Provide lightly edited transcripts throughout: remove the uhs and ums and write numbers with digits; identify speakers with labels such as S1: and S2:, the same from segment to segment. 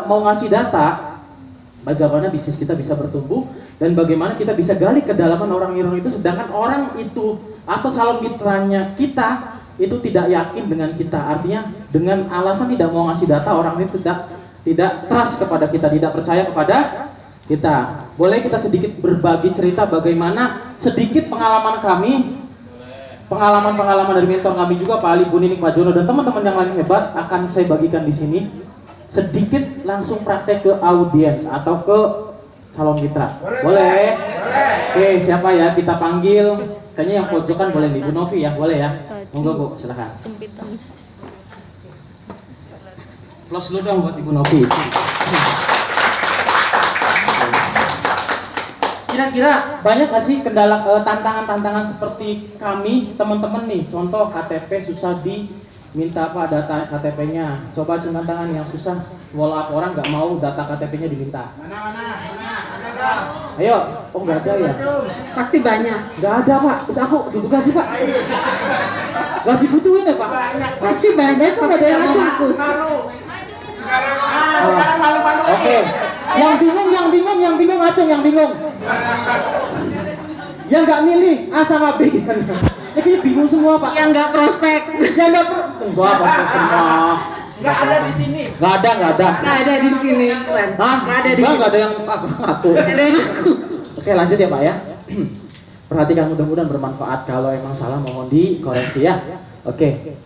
S1: mau ngasih data, bagaimana bisnis kita bisa bertumbuh dan bagaimana kita bisa gali kedalaman orang-orang itu, sedangkan orang itu atau calon mitranya kita itu tidak yakin dengan kita. Artinya dengan alasan tidak mau ngasih data, orang itu tidak trust kepada kita, tidak percaya kepada kita. Boleh kita sedikit berbagi cerita bagaimana sedikit pengalaman kami, pengalaman dari mentor kami juga, Pak Ali, Bu Nining, Pak Jono, dan teman-teman yang lain hebat akan saya bagikan di sini. Sedikit langsung praktek ke audiens atau ke calon mitra. Boleh? Oke, siapa ya? Kita panggil. Kayaknya yang pojokan boleh nih, Bu Novi ya, boleh ya? Monggo Bu, silakan. Close dulu dong buat Ibu Novi. Kira-kira banyak gak sih kendala, tantangan-tantangan seperti kami teman-teman nih? Contoh KTP susah diminta apa data KTP-nya. Coba tantangan yang susah, walau orang nggak mau data KTP-nya diminta. Mana? Ayo, oh nggak ada ya?
S2: Pasti banyak.
S1: Nggak ada Pak, terus aku duduk lagi Pak. Nggak dibutuhin ya Pak?
S2: Pasti banyak kok, ada yang aku.
S1: Oke. Yang bingung acung, yang bingung. Yang nggak milih A sama B. Ini kayaknya bingung semua Pak.
S2: Yang nggak prospek.
S1: Yang nggak prospek semua.
S3: Nggak ada di sini.
S1: Nggak ada.
S2: Nggak ada di sini.
S1: Nggak ada di sini. Nggak ada yang aku.
S2: Ada yang aku.
S1: Oke, lanjut ya Pak ya. Perhatikan, mudah-mudahan bermanfaat. Kalau emang salah mohon dikoreksi ya. Oke.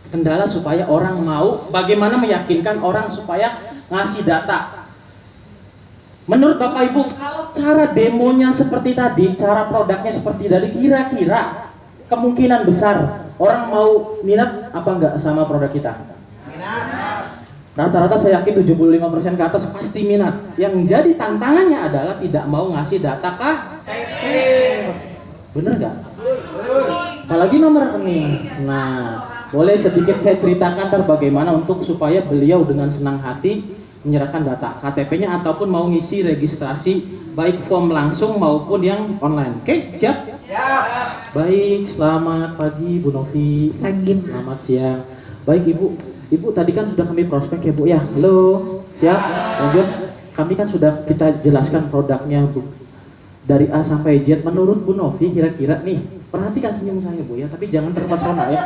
S1: Kendala supaya orang mau, bagaimana meyakinkan orang supaya ngasih data. Menurut Bapak Ibu, kalau cara demonya seperti tadi, cara produknya seperti tadi, kira-kira kemungkinan besar orang mau minat apa enggak sama produk kita? Rata-rata saya yakin 75% ke atas pasti minat. Yang jadi tantangannya adalah tidak mau ngasih data kah? Bener nggak? Apalagi nomor rekening. Nah, boleh sedikit saya ceritakan bagaimana untuk supaya beliau dengan senang hati menyerahkan data KTP-nya ataupun mau ngisi registrasi baik form langsung maupun yang online. Oke, siap?
S3: Siap.
S1: Baik, selamat pagi Bu Novi.
S2: Pagi.
S1: Selamat siang. Baik Ibu tadi kan sudah kami prospek ya Bu ya. Halo, siap? Lanjut. Kami kan sudah kita jelaskan produknya Bu. Dari A sampai Z. Menurut Bu Novi kira-kira nih, perhatikan senyum saya Bu ya, tapi jangan terpesona ya.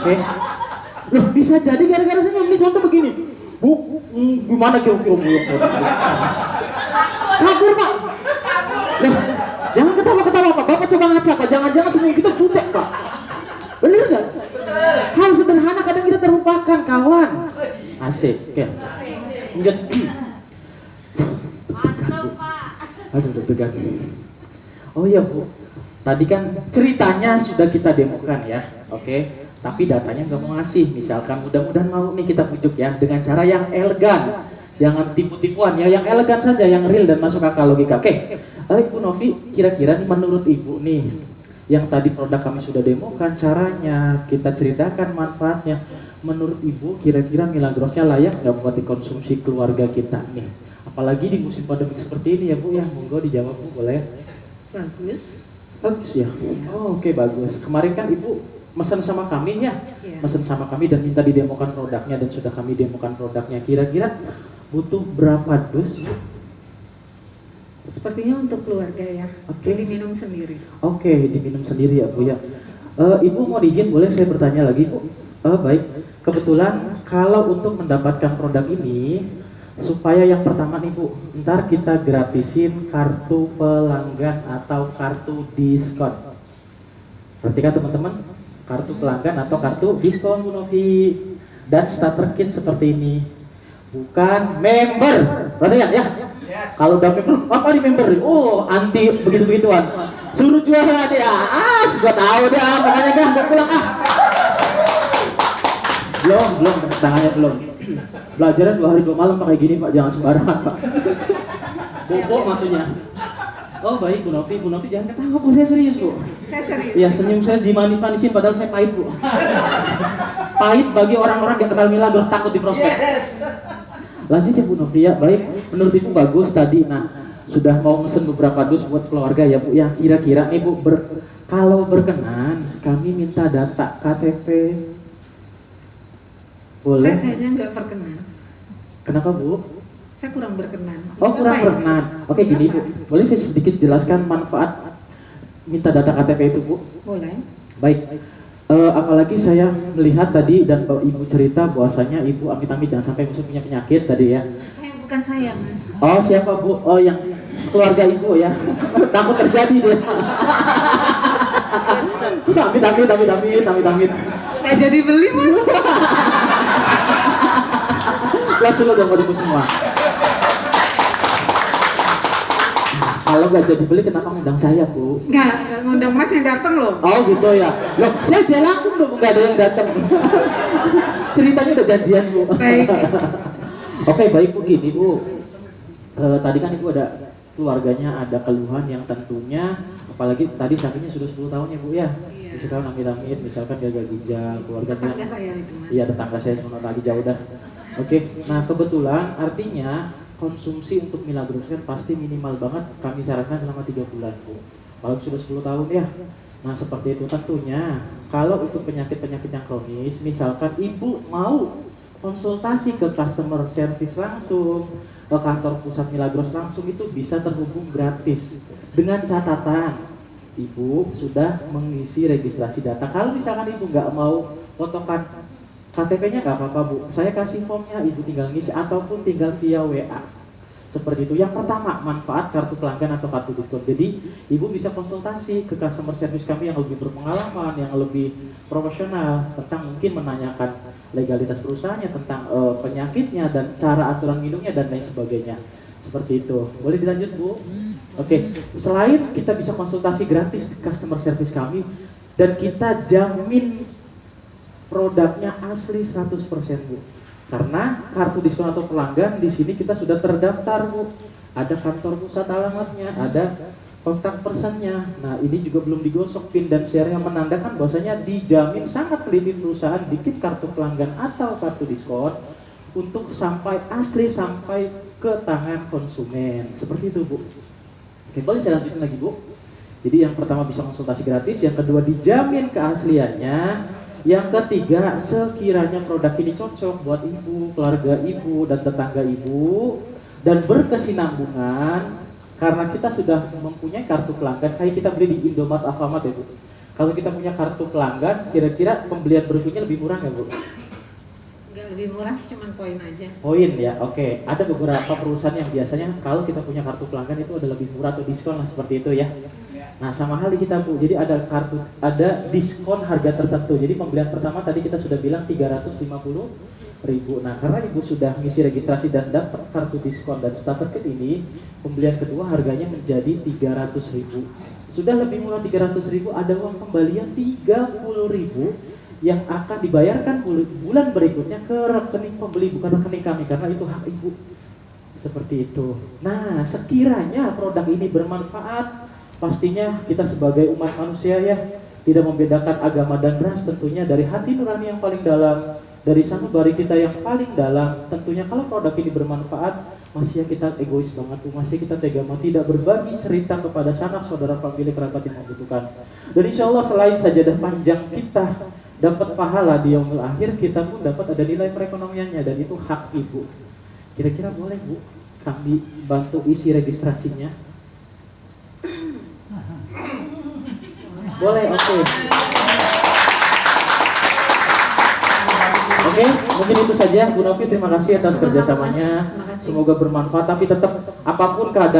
S1: Oke. Loh, bisa jadi gara-gara senyum. Ini contoh begini. Bu, gimana kira-kira Bu? Kabur Pak. Loh, jangan ketawa-ketawa Pak. Bapak coba ngaca Pak. Jangan-jangan senyum kita jutek Pak. Bener nggak? Hal sederhana kadang kita terlupakan kawan. Asik. Oke. Lanjut. Aduh, deg-degan. Oh iya Bu, tadi kan ceritanya sudah kita demokan ya, oke. Tapi datanya nggak mau ngasih. Misalkan mudah-mudahan mau nih kita bujuk ya dengan cara yang elegan, jangan tipu-tipuan ya, yang elegan saja, yang real dan masuk akal logika. Oke, Ibu Novi, kira-kira nih menurut Ibu nih, yang tadi produk kami sudah demokan, caranya kita ceritakan manfaatnya. Menurut Ibu, kira-kira Milagrosnya layak nggak buat dikonsumsi keluarga kita nih? Apalagi di musim pandemi seperti ini ya Bu ya, monggo dijawab Bu, boleh?
S2: Bagus.
S1: Bagus ya. Oh, oke, bagus. Kemarin kan Ibu mesen sama kami ya, mesen sama kami dan minta didemokan produknya dan sudah kami demokan produknya. Kira-kira butuh berapa dus?
S2: Sepertinya untuk keluarga ya.
S1: Oke.
S2: Diminum sendiri.
S1: Oke, diminum sendiri ya Bu ya. Ibu mau izin boleh saya bertanya lagi Bu? Baik. Kebetulan kalau untuk mendapatkan produk ini, supaya yang pertama nih Bu, ntar kita gratisin kartu pelanggan atau kartu diskon. Perhatikan teman-teman, kartu pelanggan atau kartu diskon Bu Novi. Dan starter kit seperti ini, bukan member. Perhatikan ya.
S3: Yes.
S1: Kalau udah member, apa nih member? Oh, anti begitu-begituan. Suruh juara dia. Gua tahu dia, makanya kan gua pulang Belum, tangannya belum. Belajarnya 2 hari 2 malam pakai gini Pak, jangan sembarangan Pak. Bobo maksudnya. Oh baik Bu Novi jangan ketawa Bu, saya serius Bu.
S2: Saya serius.
S1: Iya, senyum saya dimanis-manisin padahal saya pahit Bu. Pahit bagi orang-orang yang kenal Milagros, takut di prospek.
S3: Yes.
S1: Lanjut ya Bu Novi ya, baik. Menurut Ibu bagus tadi. Nah, sudah mau mesen beberapa dus buat keluarga ya Bu ya. Kira-kira nih Bu, kalau berkenan kami minta data KTP. Boleh?
S2: Saya kayaknya nggak berkenan.
S1: Kenapa Bu?
S2: Saya kurang berkenan.
S1: Oh, kurang
S2: Apa ya?
S1: berkenan. Oke, gini Bu, boleh saya sedikit jelaskan manfaat minta data KTP itu Bu?
S2: Boleh.
S1: Baik. Apalagi saya melihat tadi dan Ibu cerita bahwasanya Ibu amit-amit jangan sampai musuh punya penyakit tadi ya.
S2: Bukan saya, Mas.
S1: Oh, siapa Bu? Oh, yang keluarga Ibu ya. Takut terjadi dia. Amit.
S2: Nggak jadi beli, Mas.
S1: Langsung udah mau dibu semua. Kalau nggak jadi beli kenapa ngundang saya Bu?
S2: Nggak ngundang Mas yang datang loh.
S1: Oh gitu ya. Loh, saya jalan loh nggak ada yang datang. Ceritanya udah janjian Bu.
S2: Baik.
S1: Oke baik Bu, gini Bu. Tadi kan Ibu ada keluarganya ada keluhan yang tentunya, apalagi tadi sapinya sudah 10 tahun ya Bu ya.
S2: Iya.
S1: Misalkan amit-amit, misalkan gagal ginjal, keluarganya.
S2: Tetangga saya itu, Mas.
S1: Iya, tetangga saya semua lagi jauh dah. Oke, nah kebetulan artinya konsumsi untuk Milagros kan pasti minimal banget kami sarankan selama 3 bulan Bu. Kalau sudah 10 tahun ya. Nah seperti itu tentunya kalau untuk penyakit-penyakit yang kronis, misalkan Ibu mau konsultasi ke customer service langsung, ke kantor pusat Milagros langsung, itu bisa terhubung gratis dengan catatan Ibu sudah mengisi registrasi data. Kalau misalkan Ibu nggak mau potongan KTP-nya nggak apa-apa Bu, saya kasih formnya, Ibu tinggal ngisi ataupun tinggal via WA. Seperti itu. Yang pertama, manfaat kartu pelanggan atau kartu diskon. Jadi, Ibu bisa konsultasi ke customer service kami yang lebih berpengalaman, yang lebih profesional tentang mungkin menanyakan legalitas perusahaannya, tentang penyakitnya dan cara aturan minumnya dan lain sebagainya. Seperti itu. Boleh dilanjut Bu? Oke. Selain kita bisa konsultasi gratis ke customer service kami dan kita jamin produknya asli 100% Bu. Karena kartu diskon atau pelanggan di sini kita sudah terdaftar Bu. Ada kantor pusat alamatnya, ada kontak personnya. Nah, ini juga belum digosok PIN dan share yang menandakan bahwasanya dijamin sangat teliti perusahaan bikin kartu pelanggan atau kartu diskon untuk sampai asli sampai ke tangan konsumen. Seperti itu Bu. Oke, boleh saya lanjutin lagi Bu. Jadi yang pertama bisa konsultasi gratis, yang kedua dijamin keasliannya. Yang ketiga, sekiranya produk ini cocok buat Ibu, keluarga Ibu, dan tetangga Ibu, dan berkesinambungan, karena kita sudah mempunyai kartu pelanggan, kayak kita beli di Indomaret, Alfamart ya Bu. Kalau kita punya kartu pelanggan, kira-kira pembelian berikutnya lebih murah nggak Bu?
S2: Nggak lebih murah sih, cuma poin aja.
S1: Poin ya, oke. Ada beberapa perusahaan yang biasanya kalau kita punya kartu pelanggan itu ada lebih murah atau diskon lah, seperti itu ya. Nah sama hal di kita Bu, jadi ada diskon harga tertentu. Jadi pembelian pertama tadi kita sudah bilang 350.000. Nah karena Ibu sudah ngisi registrasi dan dapat kartu diskon dan starter kit ini, pembelian kedua harganya menjadi 300.000. Sudah lebih murah 300.000, ada uang kembalian 30.000 yang akan dibayarkan bulan berikutnya ke rekening pembeli, bukan rekening kami, karena itu hak Ibu. Seperti itu. Nah sekiranya produk ini bermanfaat, pastinya kita sebagai umat manusia ya, tidak membedakan agama dan ras, tentunya dari hati nurani yang paling dalam, dari sanubari kita yang paling dalam, tentunya kalau produk ini bermanfaat, masih kita egois banget, masih kita tega banget, tidak berbagi cerita kepada sanak saudara famili kerabat yang membutuhkan. Dan insya Allah selain sajadah panjang kita dapat pahala di yaumul akhir, kita pun dapat ada nilai perekonomiannya, dan itu hak Ibu. Kira-kira boleh Bu, kami bantu isi registrasinya? Boleh, oke. Oke, mungkin itu saja Bu Novi, terima kasih atas kerjasamanya. Semoga bermanfaat, tapi tetap apapun keadaannya